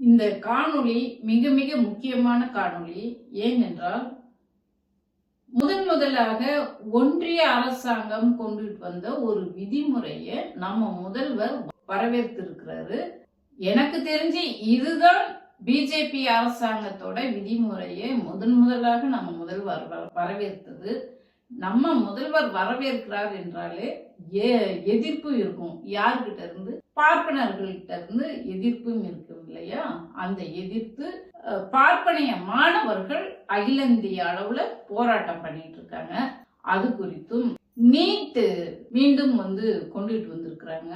இந்த காணொளி மிக மிக முக்கியமான காணொளி. ஏனென்றால் முதலாக ஒன்றிய அரசாங்கம் கொண்டுட்டு வந்த ஒரு விதிமுறையை நம்ம முதல்வர் வரவேற்றிருக்கிறாரு. எனக்கு தெரிஞ்சு இதுதான் பிஜேபி அரசாங்கத்தோட விதிமுறையை முதலாக நம்ம முதல்வர் வரவேற்றது. நம்ம முதல்வர் வரவேற்கிறார் என்றாலே எதிர்ப்பு இருக்கும். யார்கிட்ட இருந்து? பார்ப்பனர்கள்கிட்ட இருந்து எதிர்ப்பும் இருக்கும் இல்லையா? அந்த எதிர்ப்பு பார்ப்பனைய மாணவர்கள் அகில இந்திய அளவுல போராட்டம் பண்ணிட்டு இருக்காங்க. அது குறித்தும் நீட் மீண்டும் கொண்டுட்டு வந்திருக்கிறாங்க.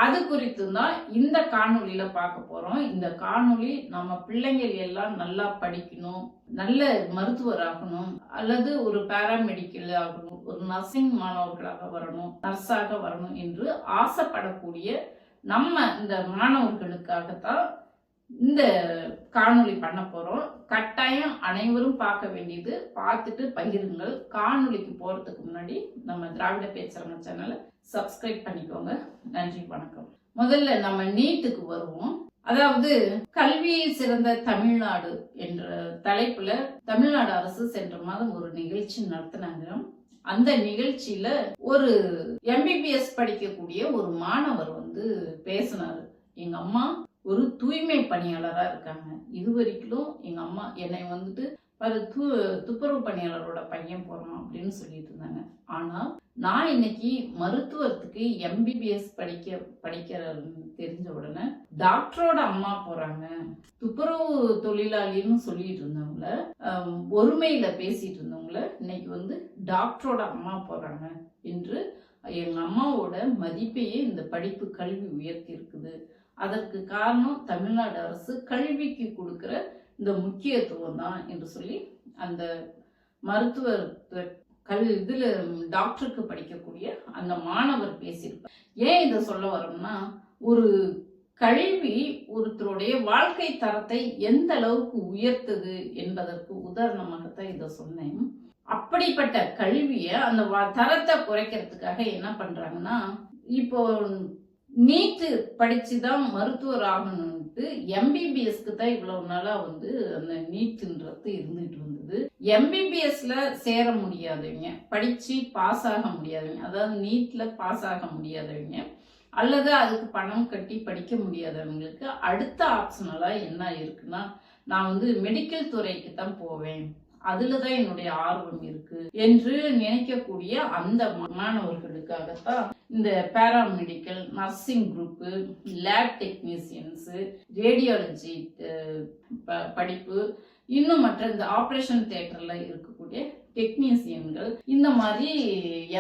அது குறித்தும் தான் இந்த காணொலியில பார்க்க போறோம். இந்த காணொலி நம்ம பிள்ளைங்கள் எல்லாம் நல்லா படிக்கணும், நல்ல மருத்துவர் ஆகணும், அல்லது ஒரு பாராமெடிக்கல் ஆகணும், ஒரு நர்சிங் மாணவர்களாக வரணும், நர்ஸாக வரணும் என்று ஆசைப்படக்கூடிய நம்ம இந்த மாணவர்களுக்காகத்தான் இந்த காணொளி பண்ண போறோம். கட்டாயம் அனைவரும் பார்க்க வேண்டியது, பார்த்துட்டு பகிருங்கள். காணொலிக்கு போறதுக்கு முன்னாடி நம்ம திராவிட பேச்சரங்க சேனலை சப்ஸ்கிரைப் பண்ணிக்கோங்க. நன்றி, வணக்கம். முதல்ல நம்ம நீட்டுக்கு வருவோம். அதாவது கல்வியில் சிறந்த தமிழ்நாடு என்ற தலைப்புல தமிழ்நாடு அரசு சென்ற மாதம் ஒரு நிகழ்ச்சி நடத்தினாங்க. அந்த நிகழ்ச்சியில ஒரு எம்பிபிஎஸ் படிக்கக்கூடிய ஒரு மாணவர் பேசினாரு. எங்க அம்மா ஒரு தூய்மை பணியாளரா இருக்காங்க. இதுவரைக்கும் எங்க அம்மா என்னை துப்புரவு பணியாளரோட பையன் போறான் அப்படின்னு சொல்லிட்டு இருந்தாங்க. ஆனா நான் இன்னைக்கு மருத்துவத்துக்கு எம்பிபிஎஸ் படிக்கிற தெரிஞ்ச உடனே டாக்டரோட அம்மா போறாங்க, துப்புரவு தொழிலாளின்னு சொல்லிட்டு இருந்தவங்கள, ஒருமையில பேசிட்டு இருந்தவங்கள இன்னைக்கு டாக்டரோட அம்மா போறாங்க என்று எங்க அம்மாவோட மதிப்பையே இந்த படிப்பு கல்வி உயர்த்தி இருக்குது. அதற்கு காரணம் தமிழ்நாடு அரசு கல்விக்கு கொடுக்கிற இந்த முக்கியத்துவம் தான் என்று சொல்லி அந்த மருத்துவர் இதுல டாக்டருக்கு படிக்கக்கூடிய அந்த மாணவர் பேசியிருப்பார். ஏன் இதை சொல்ல வரோம்னா, ஒரு கல்வி ஒருத்தருடைய வாழ்க்கை தரத்தை எந்த அளவுக்கு உயர்த்தது என்பதற்கு உதாரணமாகத்தான் இதை சொன்னேன். அப்படிப்பட்ட கல்விய அந்த தரத்தை குறைக்கிறதுக்காக என்ன பண்றாங்கன்னா, இப்போ நீட்டு படிச்சுதான் மருத்துவர் ஆகணும்ட்டு எம்பிபிஎஸ்க்கு தான் இவ்வளவு நாளா அந்த நீட்டுன்றது இருந்துட்டு வந்தது. எம்பிபிஎஸ்ல சேர முடியாதவங்க, படிச்சு பாஸ் ஆக முடியாதவங்க, அதாவது நீட்ல பாஸ் ஆக முடியாதவங்க, அல்லது அதுக்கு பணம் கட்டி படிக்க முடியாதவங்களுக்கு அடுத்த ஆப்ஷனலா என்ன இருக்குன்னா, நான் மெடிக்கல் துறைக்கு தான் போவேன், அதுலதான் என்னுடைய ஆர்வம் இருக்கு என்று நினைக்கக்கூடிய அந்த மாணவர்களுக்காகத்தான் இந்த paramedical, nursing group, lab technicians, radiology படிப்பு, இன்னும் மற்ற இந்த ஆபரேஷன் தியேட்டர்ல இருக்கக்கூடிய டெக்னீசியன்கள், இந்த மாதிரி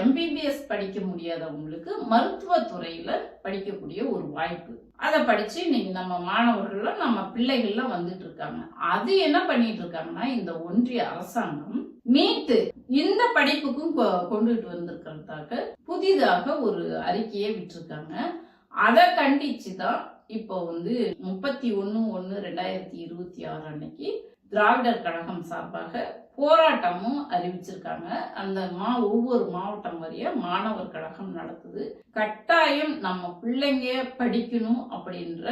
எம்பிபிஎஸ் படிக்க முடியாதவங்களுக்கு மருத்துவத்துறையில படிக்கக்கூடிய ஒரு வாய்ப்பு. அதை படிச்சு இன்னைக்கு நம்ம மாணவர்கள், நம்ம பிள்ளைகள்லாம் வந்துட்டு இருக்காங்க. அது என்ன பண்ணிட்டு இருக்காங்கன்னா, இந்த ஒன்றிய அரசாங்கம் நீட்டு இந்த படிப்புக்கும் கொண்டுட்டு வந்திருக்கிறதுக்காக புதிதாக ஒரு அறிக்கையை விட்டிருக்காங்க. அதை கண்டிச்சுதான் இப்போ 31/1/2026 அன்னைக்கு திராவிடர் கழகம் சார்பாக போராட்டமும் அறிவிச்சிருக்காங்க. அந்த ஒவ்வொரு மாவட்டம் வரைய மாணவர் கழகம் நடக்குது. கட்டாயம் நம்ம பிள்ளைங்க படிக்கணும் அப்படின்ற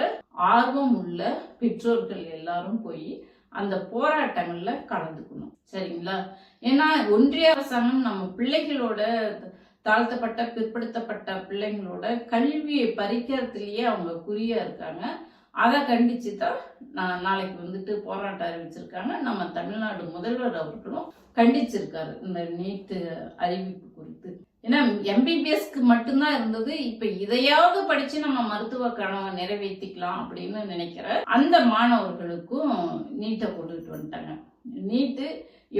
ஆர்வம் உள்ள பெற்றோர்கள் எல்லாரும் போய் அந்த போராட்டங்கள்ல கலந்துக்கணும். சரிங்களா? ஏன்னா ஒன்றிய அரசாங்கம் நம்ம பிள்ளைகளோட, தாழ்த்தப்பட்ட பிற்படுத்தப்பட்ட பிள்ளைங்களோட கல்வியை பறிக்கிறதுலயே அவங்க குறியா இருக்காங்க. அதை கண்டிச்சு தான் நாளைக்கு போராட்டம் அறிவிச்சிருக்காங்க. நம்ம தமிழ்நாடு முதல்வர் அவர்களும் கண்டிச்சிருக்காரு இந்த நீட்டு அறிவிப்பு குறித்து. ஏன்னா எம்பிபிஎஸ்க்கு மட்டும்தான் இருந்தது. இப்ப இதையாவது படிச்சு நம்ம மருத்துவ கனவை நிறைவேற்றிக்கலாம் அப்படின்னு நினைக்கிற அந்த மாணவர்களுக்கும் நீட்டை கொண்டுட்டு வந்துட்டாங்க. நீட்டு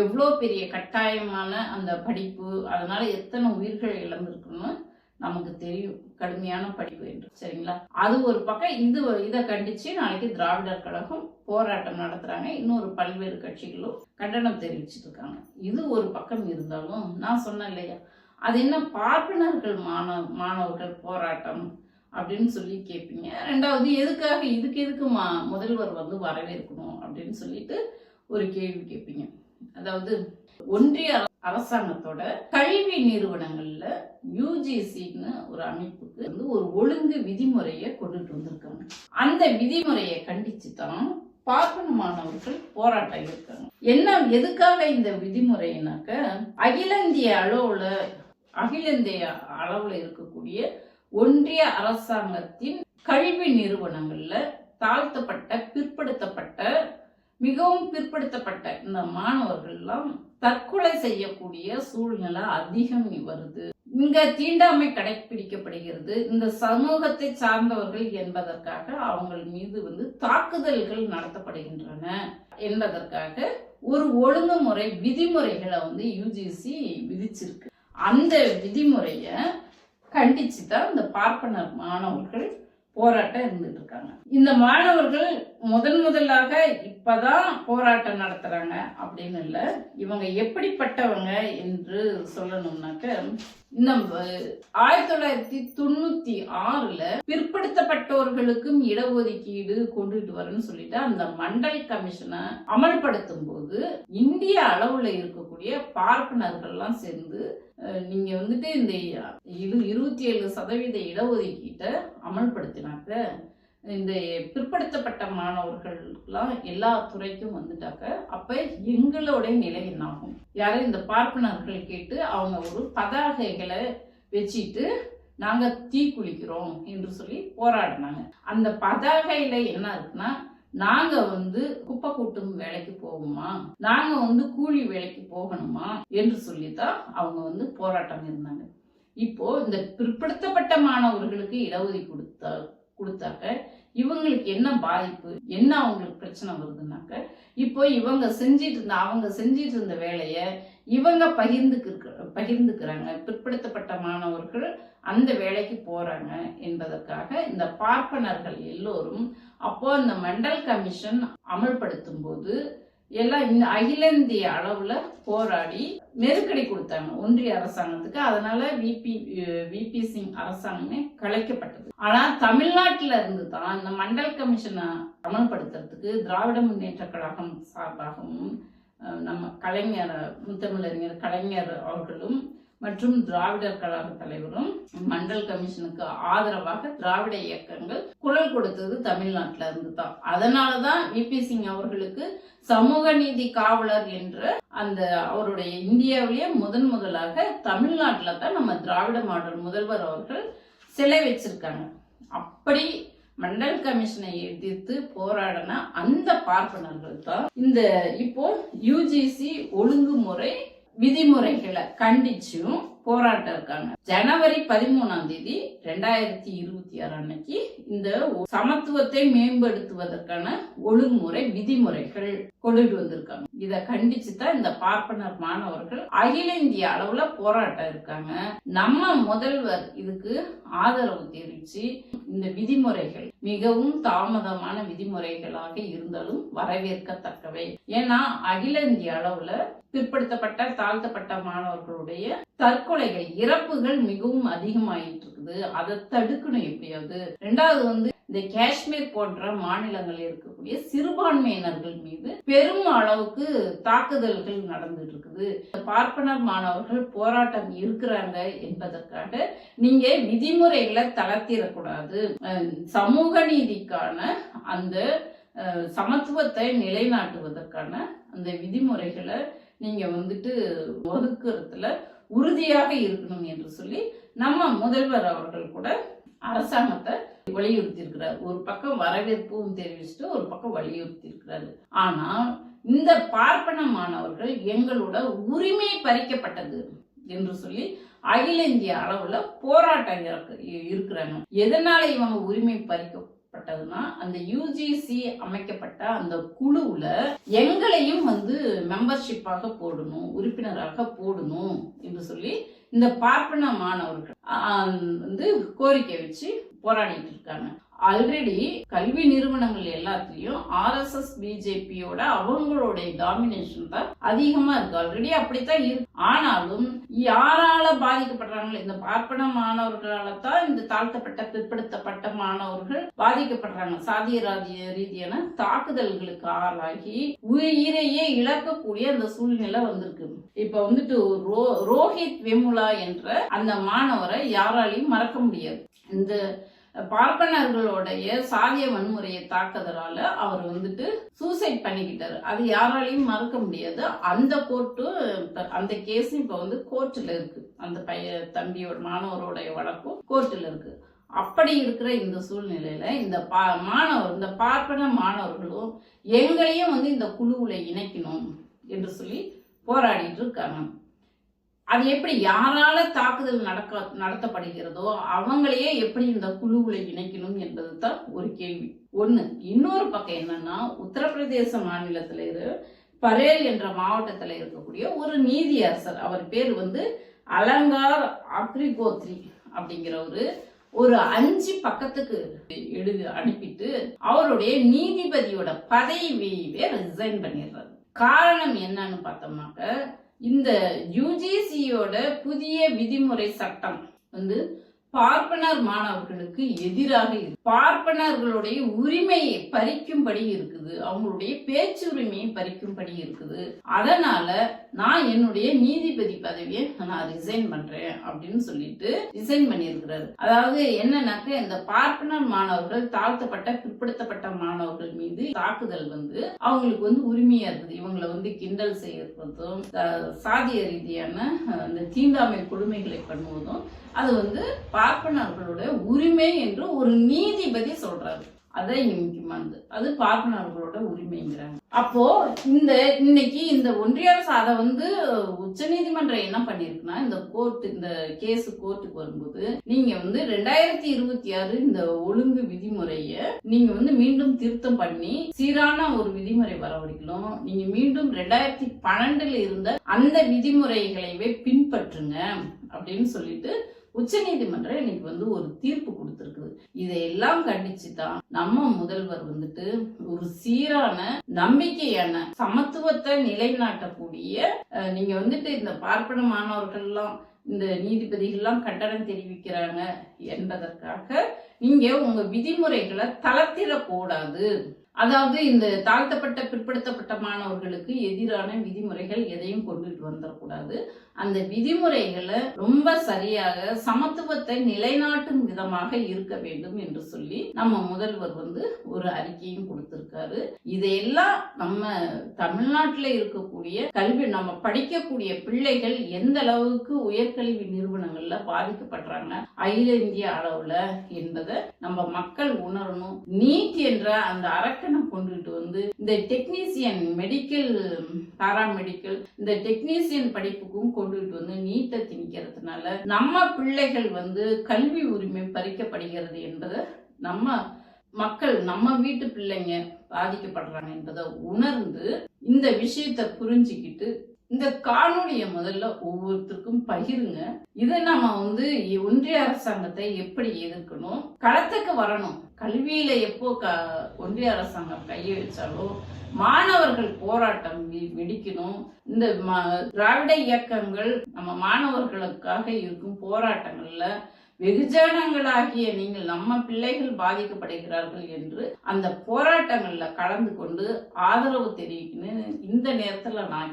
எவ்வளோ பெரிய கட்டாயமான அந்த படிப்பு, அதனால எத்தனை உயிர்கள் இழந்திருக்குன்னு நமக்கு தெரியும். கடுமையான படிப்பு என்று. சரிங்களா? அது ஒரு பக்கம். இதை கண்டிச்சு நாளைக்கு திராவிடர் கழகம் போராட்டம் நடத்துறாங்க. இன்னொரு பல்வேறு கட்சிகளும் கண்டனம் தெரிவிச்சுட்டு இருக்காங்க. இது ஒரு பக்கம் இருந்தாலும், நான் சொன்னேன் இல்லையா, அது என்ன பார்ப்பனர்கள் மாணவர்கள் போராட்டம் அப்படின்னு சொல்லி கேட்பீங்க. ரெண்டாவது, இதுக்கு முதல்வர் வரவேற்கணும் அப்படின்னு சொல்லிட்டு ஒரு கேள்வி கேட்பீங்க. அதாவது ஒன்றிய அரசாங்கத்தோட கல்வி நிறுவனங்கள்ல யூஜிசின்னு ஒரு அமைப்புக்கு வந்து ஒரு ஒழுங்கு விதிமுறையை கொண்டுட்டு வந்திருக்காங்க. அந்த விதிமுறையை கண்டிச்சு தான் பார்ப்பன மாணவர்கள் போராட்டம் இருக்காங்க. என்ன எதுக்காக இந்த விதிமுறைனாக்க, அகில இந்திய அளவுல இருக்கக்கூடிய ஒன்றிய அரசாங்கத்தின் கல்வி நிறுவனங்கள்ல தாழ்த்தப்பட்ட, பிற்படுத்தப்பட்ட, மிகவும் பிற்படுத்தப்பட்ட இந்த மாணவர்கள்லாம் தற்கொலை செய்யக்கூடிய சூழ்நிலை அதிகம் வருது. இங்க தீண்டாமை கடைபிடிக்கப்படுகிறது. இந்த சமூகத்தை சார்ந்தவர்கள் என்பதற்காக அவங்கள் மீது வந்து தாக்குதல்கள் நடத்தப்படுகின்றன என்பதற்காக ஒரு ஒழுங்குமுறை விதிமுறைகளை வந்து யுஜிசி விதிச்சிருக்கு. அந்த விதிமுறைய கண்டிச்சு தான் இந்த பார்ப்பனர் மாணவர்கள் போராட்டம் இருந்துட்டு இருக்காங்க. இந்த மாணவர்கள் முதலாக இப்பதான் போராட்டம் நடத்துறாங்க அப்படின்னு இல்ல. இவங்க எப்படிப்பட்டவங்க என்று சொல்லணும்னாக்க, இந்த 1996 பிற்படுத்தப்பட்டவர்களுக்கும் இடஒதுக்கீடு கொண்டுட்டு வரணும்னு சொல்லிட்டு அந்த மண்டல் கமிஷனை அமல்படுத்தும் போது இந்திய அளவுல இருக்கக்கூடிய பார்ப்பனர்கள்லாம் சேர்ந்து நீங்க வந்துட்டு இந்த 27% இடஒதுக்கீட்டை அமல்படுத்தினாக்க இந்த பிற்படுத்தப்பட்ட மாணவர்கள்லாம் எல்லா துறைக்கும் வந்துட்டாக்க அப்ப எங்களோட நிலை என்னாகும்? யாரும் இந்த பார்ப்பனர்கள் கேட்டு அவங்க ஒரு பதாகைகளை வச்சுட்டு நாங்க தீ குளிக்கிறோம் என்று சொல்லி போராடினாங்க. அந்த பதாகையில என்ன இருக்குன்னா, நாங்க வந்து குப்பை கூட்டும் வேலைக்கு போகுமா, நாங்க வந்து கூலி வேலைக்கு போகணுமா என்று சொல்லித்தான் அவங்க வந்து போராட்டம் இருந்தாங்க. இப்போ இந்த பிற்படுத்தப்பட்ட மாணவர்களுக்கு இடஒதுக்கீடு கொடுத்தாக்க இவங்களுக்கு என்ன பாதிப்பு, என்ன அவங்களுக்கு பிரச்சனை வருதுன்னாக்க, இப்போ அவங்க செஞ்சிட்டு இருந்த வேலைய இவங்க பகிர்ந்துக்கிறாங்க. பிற்படுத்தப்பட்ட மாணவர்கள் அந்த வேலைக்கு போறாங்க என்பதற்காக இந்த பார்ப்பனர்கள் எல்லோரும் அப்போ அந்த மண்டல் கமிஷன் அமல்படுத்தும் போது எல்லாம் அகில இந்திய அளவுல போராடி நெருக்கடி கொடுத்தாங்க ஒன்றிய அரசாங்கத்துக்கு. அதனால விபி சிங் அரசாங்கமே கலைக்கப்பட்டது. ஆனா தமிழ்நாட்டில இருந்து தான் இந்த மண்டல் கமிஷனை அமல்படுத்துறதுக்கு திராவிட முன்னேற்ற கழகம் சார்பாகவும் நம்ம முத்தமிழறிஞர் கலைஞர் அவர்களும் மற்றும் திராவிடர் கழக தலைவரும் மண்டல் கமிஷனுக்கு ஆதரவாக திராவிட இயக்கங்கள் குரல் கொடுத்தது தமிழ்நாட்டில இருந்து தான். அதனாலதான் விபி சிங் அவர்களுக்கு சமூக நீதி காவலர் என்ற அந்த அவருடைய இந்தியாவிலேயே முதலாக தமிழ்நாட்டில தான் நம்ம திராவிட மாடல் முதல்வர் அவர்கள் சிலை வச்சிருக்காங்க. அப்படி மண்டல் கமிஷனை எதிர்த்து போராடின அந்த பார்ப்பனர்கள் தான் இந்த இப்போ யுஜிசி ஒழுங்குமுறை விதிமுறைகளை கண்டிச்சும் போராட்டம் இருக்காங்க. ஜனவரி 13 2026 அன்னைக்கு இந்த சமத்துவத்தை மேம்படுத்துவதற்கான ஒழுங்குமுறை விதிமுறைகள் கொண்டுட்டு வந்திருக்காங்க. இத கண்டிச்சு தான் இந்த பார்ப்பனர் மாணவர்கள் அகில இந்திய அளவுல போராட்டம் இருக்காங்க. நம்ம முதல்வர் இதுக்கு ஆதரவு தெரிவிச்சு இந்த விதிமுறைகள் மிகவும் தாமதமான விதிமுறைகளாக இருந்தாலும் வரவேற்கத்தக்கவை. ஏன்னா அகில இந்திய அளவுல பிற்படுத்தப்பட்ட தாழ்த்தப்பட்ட மாணவர்களுடைய தற்கொலைகள், இறப்புகள் மிகவும் அதிகமாயிட்டு இருக்குது. அதை தடுக்கணும் எப்படியாவது. ரெண்டாவது வந்து இந்த காஷ்மீர் போன்ற மாநிலங்களில் இருக்கக்கூடிய சிறுபான்மையினர்கள் மீது பெரும் அளவுக்கு தாக்குதல்கள் நடந்துட்டு இருக்குது. பார்ப்பனர் மாணவர்கள் போராட்டம் இருக்கிறாங்க என்பதற்காக நீங்க விதிமுறைகளை தளர்த்திடக்கூடாது. சமூக நீதிக்கான அந்த சமத்துவத்தை நிலைநாட்டுவதற்கான அந்த விதிமுறைகளை நீங்க வந்துட்டு வகுக்கிறதுல உறுதியாக இருக்கணும் என்று சொல்லி நம்ம முதல்வர் அவர்கள் கூட அரசாங்கத்தை வலியுறுத்தி இருக்கிறார். ஒரு பக்கம் வரவேற்பும் தெரிவிச்சுட்டு ஒரு பக்கம் வலியுறுத்தி இருக்கிறாரு. ஆனா இந்த பார்ப்பன மாணவர்கள் எங்களோட உரிமை பறிக்கப்பட்டது என்று சொல்லி அகில இந்திய அளவுல போராட்டம் இருக்கிறாங்க. எதனால இவங்க உரிமை பறிக்கப்பட்டதுன்னா, அந்த யுஜிசி அமைக்கப்பட்ட அந்த குழுவுல எங்களையும் வந்து மெம்பர்ஷிப்பாக போடணும், உறுப்பினராக போடணும் என்று சொல்லி இந்த பார்ப்பன மாணவர்கள் வந்து கோரிக்கை வச்சு போராடிட்டு இருக்காங்க. ஆல்ரெடி கல்வி நிறுவனங்கள் எல்லாத்துலயும் RSS பிஜேபியோட அவங்களுடைய டாமினேஷன் தான் அதிகமா இருக்கு. ஆல்ரெடி அப்படித்தான் இருக்கு. ஆனாலும் யாரால பாதிக்கப்படுறாங்க? இந்த பார்ப்பன மாணவர்களால தான் இந்த தாழ்த்தப்பட்ட பிற்படுத்தப்பட்ட மாணவர்கள் பாதிக்கப்படுறாங்க. சாதிய ரீதியான தாக்குதல்களுக்கு ஆளாகி உயிரையே இழக்கக்கூடிய அந்த சூழ்நிலை வந்திருக்கு. இப்ப வந்துட்டு ரோஹித் வெமுலா என்ற அந்த மாணவரை யாராலையும் மறக்க முடியாது. இந்த பார்ப்பனர்களுடைய சாதிய வன்முறையை தாக்குதலால அவர் வந்துட்டு சூசைட் பண்ணிக்கிட்டாரு. அது யாராலையும் மறக்க முடியாது. அந்த கோர்ட்டு அந்த கேஸ் இப்ப வந்து கோர்ட்ல இருக்கு. அந்த தம்பியோட மாணவருடைய வழக்கும் கோர்ட்ல இருக்கு. அப்படி இருக்கிற இந்த சூழ்நிலையில இந்த பார்ப்பன மாணவர்களும் எங்களையும் வந்து இந்த குழுவுல இணைக்கணும் என்று சொல்லி போராடிட்டு இருக்காங்க. அது எப்படி யாரால தாக்குதல் நடத்தப்படுகிறதோ அவங்களையே எப்படி இந்த குழுவுல இணைக்கணும் என்பது தான் ஒரு கேள்வி ஒண்ணு. இன்னொரு பக்கம் என்னன்னா, உத்தரப்பிரதேச மாநிலத்துல பரேல் என்ற மாவட்டத்துல இருக்கக்கூடிய ஒரு நீதியரசர், அவர் பேர் வந்து அலங்கார் அக்ரிகோத்ரி அப்படிங்கிறவரு ஒரு 5 பக்கத்துக்கு அனுப்பிட்டு அவருடைய நீதிபதியோட பதவியவே ரிசைன் பண்ணிடுறாரு. காரணம் என்னன்னு பார்த்தோம்னாக்க, இந்த UGCயோட புதிய விதிமுறை சட்டம் வந்து பார்ப்பனர் மாணவர்களுக்கு எதிராக இருக்கு. பார்ப்பனர்களுடைய உரிமையை பறிக்கும்படி இருக்குது, அவங்களுடைய பேச்சு உரிமையை பறிக்கும்படி இருக்குது. அதனால நான் என்னுடைய நீதிபதி பதவியை நான் ரிசைன் பண்றேன் அப்படின்னு சொல்லிட்டு ரிசைன் பண்ணியிருக்கிறாரு. அதாவது என்னன்னாக்க, இந்த பார்ப்பனர் மாணவர்கள் தாழ்த்தப்பட்ட பிற்படுத்தப்பட்ட மாணவர்கள் மீது தாக்குதல் வந்து அவங்களுக்கு வந்து உரிமையா இருக்குது. இவங்களை வந்து கிண்டல் செய்யறதும் சாதிய ரீதியான இந்த தீண்டாமை கொடுமைகளை பண்ணுவதும் அது வந்து பார்ப்பனர்களோட உரிமை என்று ஒரு நீதிபதி சொல்றாரு. அதான் இங்க முக்கியமானது. அது பார்ப்பனர்களோட உரிமைங்கிறாங்க. அப்போ இன்னைக்கு இந்த ஒன்றிய அரசு அதை வந்து உச்ச நீதிமன்றம் என்ன பண்ணிருக்குன்னா, இந்த கேஸ் கோர்ட்டுக்கு வரும்போது நீங்க வந்து 2026 இந்த ஒழுங்கு விதிமுறைய நீங்க வந்து மீண்டும் திருத்தம் பண்ணி சீரான ஒரு விதிமுறை வரவழைக்கணும். நீங்க மீண்டும் 2012 இருந்த அந்த விதிமுறைகளைவே பின்பற்றுங்க அப்படின்னு சொல்லிட்டு உச்ச நீதிமன்றம் இன்னைக்கு வந்து ஒரு தீர்ப்பு கொடுத்திருக்குது. இதையெல்லாம் கண்டிச்சுதான் நம்ம முதல்வர் வந்துட்டு ஒரு சீரான நம்பிக்கையான சமத்துவத்தை நிலைநாட்டக்கூடிய, நீங்க வந்துட்டு இந்த பார்ப்பன மாணவர்கள் எல்லாம் இந்த நீதிபதிகள்லாம் கண்டனம் தெரிவிக்கிறாங்க என்பதற்காக நீங்க உங்க விதிமுறைகளை தளர்த்திடக்கூடாது. அதாவது இந்த தாழ்த்தப்பட்ட பிற்படுத்தப்பட்ட மாணவர்களுக்கு எதிரான விதிமுறைகள் எதையும் கொண்டுட்டு வந்துடக்கூடாது. அந்த விதிமுறைகளை ரொம்ப சரியாக சமத்துவத்தை நிலைநாட்டும் விதமாக இருக்க வேண்டும் என்று சொல்லி நம்ம முதல்வர் வந்து ஒரு அறிக்கையும் கொடுத்திருக்காரு. இதையெல்லாம் நம்ம தமிழ்நாட்டில் இருக்கக்கூடிய கல்வி, நம்ம படிக்கக்கூடிய பிள்ளைகள் எந்த அளவுக்கு உயர்கல்வி நிறுவனங்கள்ல பாதிக்கப்படுறாங்க அகில இந்திய அளவுல என்பதை நம்ம மக்கள் உணரணும். நீட் என்ற அந்த அரக்கனை கொண்டுட்டு வந்து இந்த டெக்னீசியன் மெடிக்கல் பாராமெடிக்கல் இந்த டெக்னீசியன் படிப்புக்கும் கொண்டுட்டு வந்து நீட்டை திணிக்கிறதுனால நம்ம பிள்ளைகள் வந்து கல்வி உரிமை பறிக்கப்படுகிறது என்பதை நம்ம மக்கள், நம்ம வீட்டு பிள்ளைங்க பாதிக்கப்படுறாங்க என்பதை உணர்ந்து இந்த விஷயத்தை புரிஞ்சுக்கிட்டு இந்த காணொலியை முதல்ல ஒவ்வொருத்தருக்கும் பகிருங்க. இதை நம்ம வந்து ஒன்றிய அரசாங்கத்தை எப்படி எதிர்க்கணும், களத்துக்கு வரணும். கல்வியில எப்போ ஒன்றிய அரசாங்கம் கையை வச்சாலும் மாணவர்கள் போராட்டம் வெடிக்கணும். இந்த திராவிட இயக்கங்கள் நம்ம மாணவர்களுக்காக இருக்கும் போராட்டங்கள்ல வெகுஜனங்களாகிய நீங்கள் நம்ம பிள்ளைகள் பாதிக்கப்படுகிறார்கள் என்று அந்த போராட்டங்கள்ல கலந்து கொண்டு ஆதரவு தெரிவிக்கணும். இந்த நேரத்துல நான்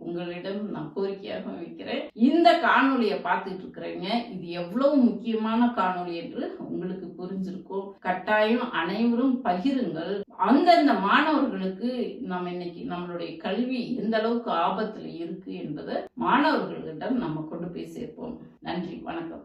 உங்களிடம் நான் கோரிக்கையாக வைக்கிறேன். இந்த காணொலியை பார்த்துட்டு இருக்கிறீங்க, இது எவ்வளவு முக்கியமான காணொலி என்று உங்களுக்கு புரிஞ்சிருக்கும். கட்டாயம் அனைவரும் பகிருங்கள். அந்தந்த மாணவர்களுக்கு நம்ம இன்னைக்கு நம்மளுடைய கல்வி எந்த அளவுக்கு ஆபத்துல இருக்கு என்பதை மாணவர்களிடம் நம்ம கொண்டு போய் சேர்ப்போம். நன்றி, வணக்கம்.